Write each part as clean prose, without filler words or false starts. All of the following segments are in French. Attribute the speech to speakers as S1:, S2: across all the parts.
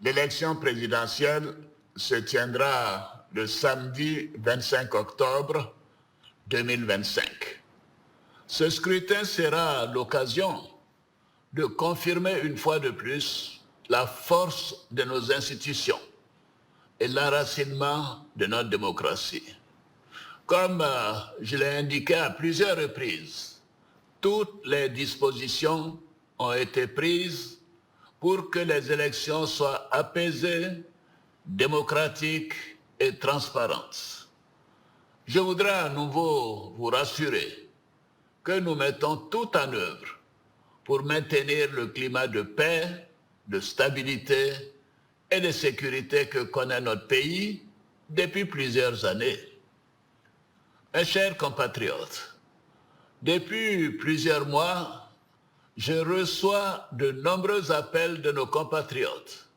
S1: L'élection présidentielle se tiendra le samedi 25 octobre 2025. Ce scrutin sera l'occasion de confirmer une fois de plus la force de nos institutions et l'enracinement de notre démocratie. Comme je l'ai indiqué à plusieurs reprises, toutes les dispositions ont été prises pour que les élections soient apaisées, démocratiques et transparentes. Je voudrais à nouveau vous rassurer que nous mettons tout en œuvre pour maintenir le climat de paix, de stabilité et de sécurité que connaît notre pays depuis plusieurs années. Mes chers compatriotes, depuis plusieurs mois, je reçois de nombreux appels de nos compatriotes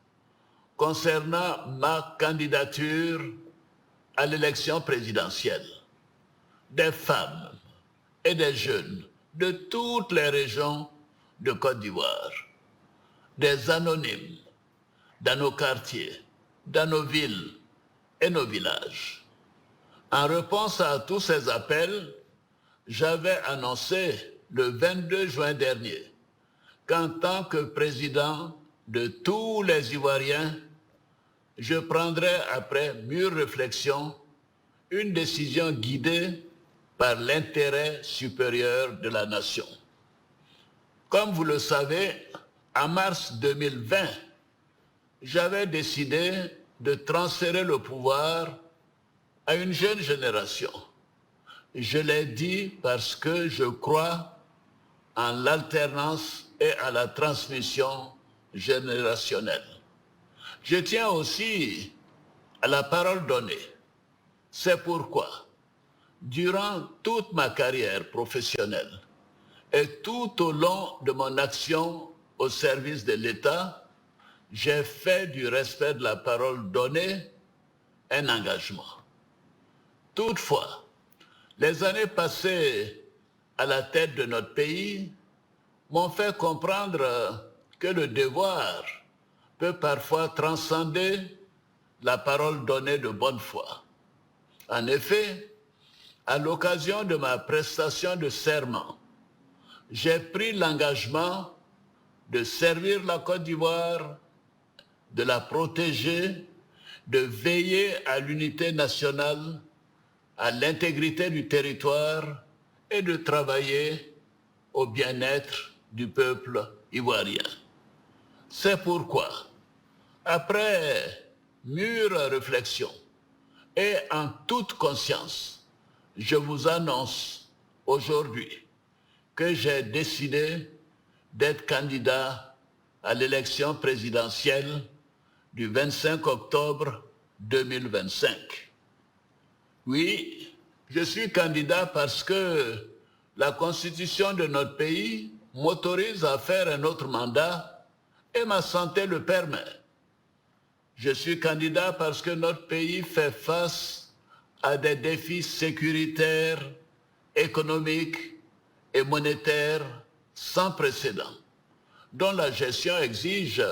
S1: concernant ma candidature à l'élection présidentielle. Des femmes et des jeunes de toutes les régions de Côte d'Ivoire, des anonymes dans nos quartiers, dans nos villes et nos villages. En réponse à tous ces appels, j'avais annoncé le 22 juin dernier qu'en tant que président de tous les Ivoiriens, je prendrai après mûre réflexion une décision guidée par l'intérêt supérieur de la nation. Comme vous le savez, en mars 2020, j'avais décidé de transférer le pouvoir à une jeune génération. Je l'ai dit parce que je crois en l'alternance et à la transmission générationnelle. Je tiens aussi à la parole donnée. C'est pourquoi, durant toute ma carrière professionnelle et tout au long de mon action au service de l'État, j'ai fait du respect de la parole donnée un engagement. Toutefois, les années passées à la tête de notre pays m'ont fait comprendre que le devoir peut parfois transcender la parole donnée de bonne foi. En effet, à l'occasion de ma prestation de serment, j'ai pris l'engagement de servir la Côte d'Ivoire, de la protéger, de veiller à l'unité nationale, à l'intégrité du territoire et de travailler au bien-être du peuple ivoirien. C'est pourquoi, après mûre réflexion et en toute conscience, je vous annonce aujourd'hui que j'ai décidé d'être candidat à l'élection présidentielle du 25 octobre 2025. Oui, je suis candidat parce que la Constitution de notre pays m'autorise à faire un autre mandat et ma santé le permet. Je suis candidat parce que notre pays fait face à des défis sécuritaires, économiques et monétaires sans précédent, dont la gestion exige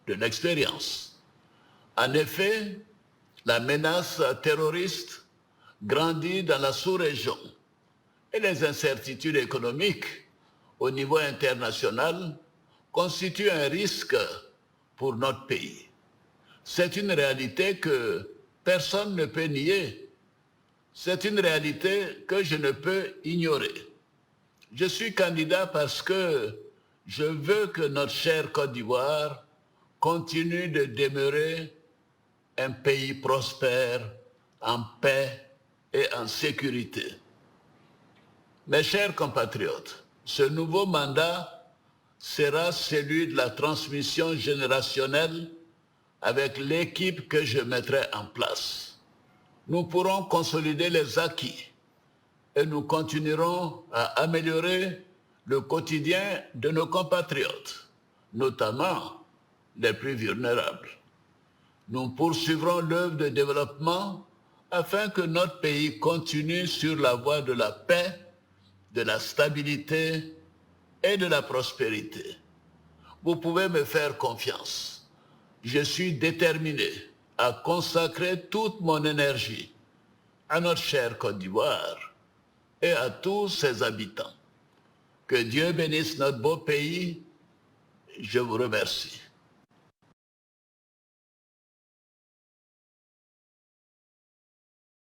S1: de l'expérience. En effet, la menace terroriste grandit dans la sous-région et les incertitudes économiques au niveau international constituent un risque pour notre pays. C'est une réalité que personne ne peut nier. C'est une réalité que je ne peux ignorer. Je suis candidat parce que je veux que notre chère Côte d'Ivoire continue de demeurer un pays prospère, en paix et en sécurité. Mes chers compatriotes, ce nouveau mandat sera celui de la transmission générationnelle avec l'équipe que je mettrai en place. Nous pourrons consolider les acquis et nous continuerons à améliorer le quotidien de nos compatriotes, notamment les plus vulnérables. Nous poursuivrons l'œuvre de développement afin que notre pays continue sur la voie de la paix, de la stabilité et de la prospérité. Vous pouvez me faire confiance. je suis déterminé à consacrer toute mon énergie à notre chère Côte d'Ivoire et à tous ses habitants. Que Dieu bénisse notre beau pays. Je vous remercie.